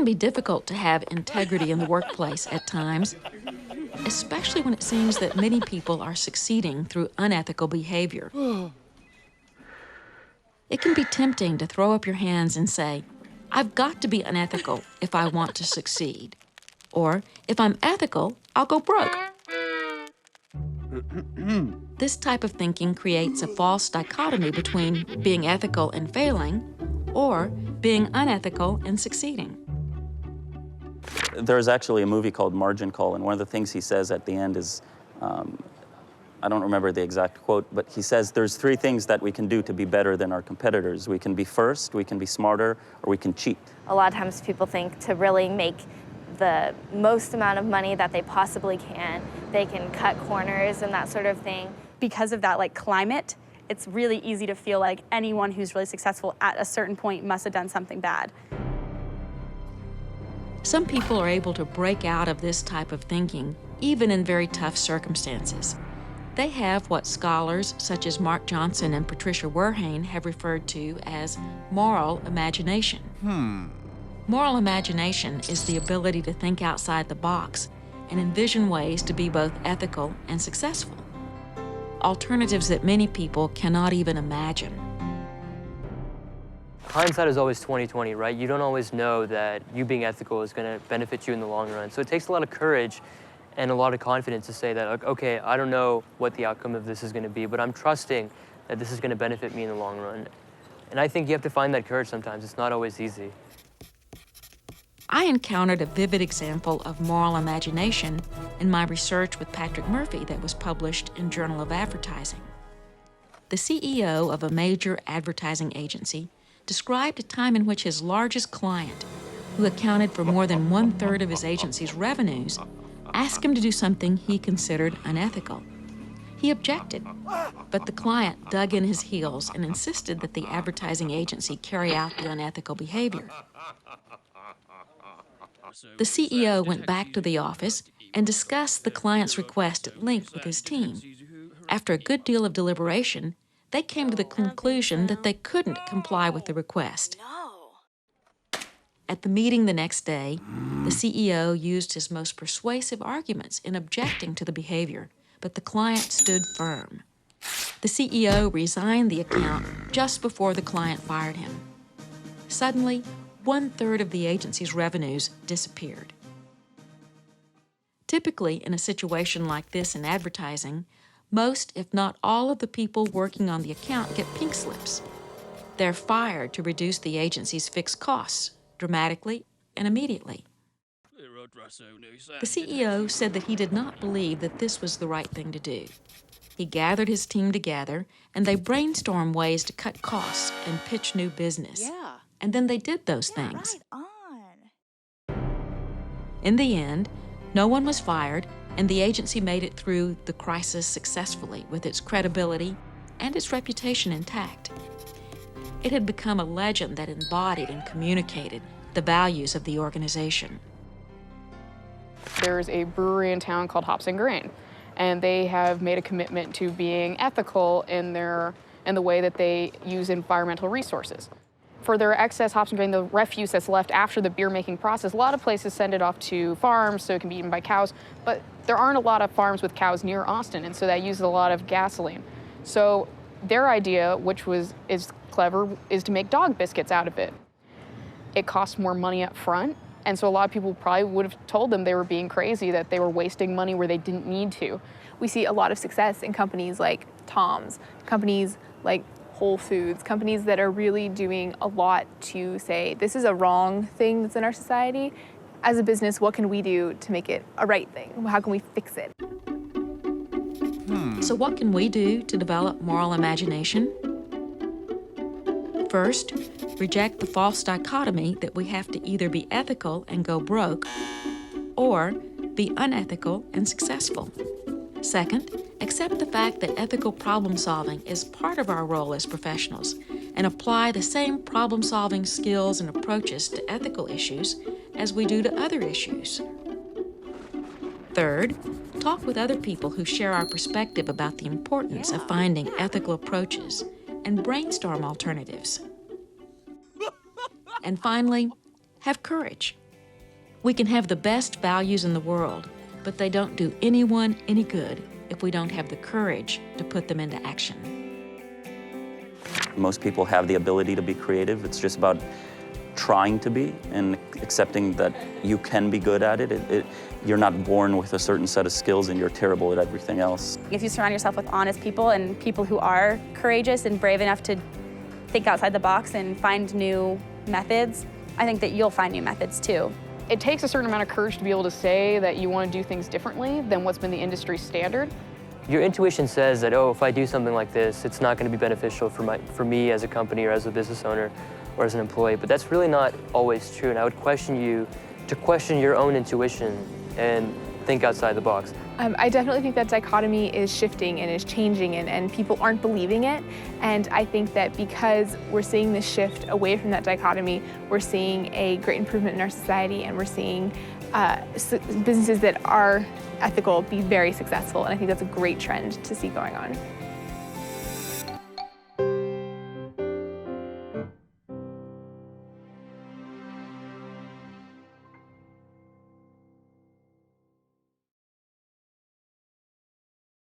can be difficult to have integrity in the workplace at times, especially when it seems that many people are succeeding through unethical behavior. It can be tempting to throw up your hands and say, I've got to be unethical if I want to succeed. Or, if I'm ethical, I'll go broke. This type of thinking creates a false dichotomy between being ethical and failing, or being unethical and succeeding. There's actually a movie called Margin Call, and one of the things he says at the end is, I don't remember the exact quote, but he says there's 3 things that we can do to be better than our competitors. We can be first, we can be smarter, or we can cheat. A lot of times people think to really make the most amount of money that they possibly can, they can cut corners and that sort of thing. Because of that climate, it's really easy to feel like anyone who's really successful at a certain point must have done something bad. Some people are able to break out of this type of thinking, even in very tough circumstances. They have what scholars such as Mark Johnson and Patricia Werhane have referred to as moral imagination. Moral imagination is the ability to think outside the box and envision ways to be both ethical and successful, alternatives that many people cannot even imagine. Hindsight is always 20/20, right? You don't always know that you being ethical is going to benefit you in the long run. So it takes a lot of courage and a lot of confidence to say that, okay, I don't know what the outcome of this is going to be, but I'm trusting that this is going to benefit me in the long run. And I think you have to find that courage sometimes. It's not always easy. I encountered a vivid example of moral imagination in my research with Patrick Murphy that was published in Journal of Advertising. The CEO of a major advertising agency described a time in which his largest client, who accounted for more than 1/3 of his agency's revenues, asked him to do something he considered unethical. He objected, but the client dug in his heels and insisted that the advertising agency carry out the unethical behavior. The CEO went back to the office and discussed the client's request at length with his team. After a good deal of deliberation, they came to the conclusion that they couldn't comply with the request. At the meeting the next day, the CEO used his most persuasive arguments in objecting to the behavior, but the client stood firm. The CEO resigned the account just before the client fired him. Suddenly, 1/3 of the agency's revenues disappeared. Typically, in a situation like this in advertising, most, if not all, of the people working on the account get pink slips. They're fired to reduce the agency's fixed costs dramatically and immediately. The CEO said that he did not believe that this was the right thing to do. He gathered his team together, and they brainstormed ways to cut costs and pitch new business. And then they did those things. In the end, no one was fired, and the agency made it through the crisis successfully with its credibility and its reputation intact. It had become a legend that embodied and communicated the values of the organization. There's a brewery in town called Hops and Grain, and they have made a commitment to being ethical in the way that they use environmental resources. For their excess hops and grain, the refuse that's left after the beer-making process, a lot of places send it off to farms so it can be eaten by cows, but there aren't a lot of farms with cows near Austin, and so that uses a lot of gasoline. So their idea, which is clever, is to make dog biscuits out of it. It costs more money up front, and so a lot of people probably would have told them they were being crazy, that they were wasting money where they didn't need to. We see a lot of success in companies like Tom's, companies like Whole Foods, companies that are really doing a lot to say, this is a wrong thing that's in our society. As a business, what can we do to make it a right thing? How can we fix it? So what can we do to develop moral imagination? First, reject the false dichotomy that we have to either be ethical and go broke, or be unethical and successful. Second, accept the fact that ethical problem solving is part of our role as professionals, and apply the same problem-solving skills and approaches to ethical issues as we do to other issues. Third, talk with other people who share our perspective about the importance of finding ethical approaches and brainstorm alternatives. And finally, have courage. We can have the best values in the world, but they don't do anyone any good if we don't have the courage to put them into action. Most people have the ability to be creative. It's just about trying to be and accepting that you can be good at it. You're not born with a certain set of skills and you're terrible at everything else. If you surround yourself with honest people and people who are courageous and brave enough to think outside the box and find new methods, I think that you'll find new methods too. It takes a certain amount of courage to be able to say that you want to do things differently than what's been the industry standard. Your intuition says that, oh, if I do something like this, it's not going to be beneficial for me as a company or as a business owner or as an employee. But that's really not always true. And I would question you to question your own intuition and think outside the box. I definitely think that dichotomy is shifting and is changing, and people aren't believing it. And I think that because we're seeing this shift away from that dichotomy, we're seeing a great improvement in our society, and we're seeing businesses that are ethical be very successful. And I think that's a great trend to see going on.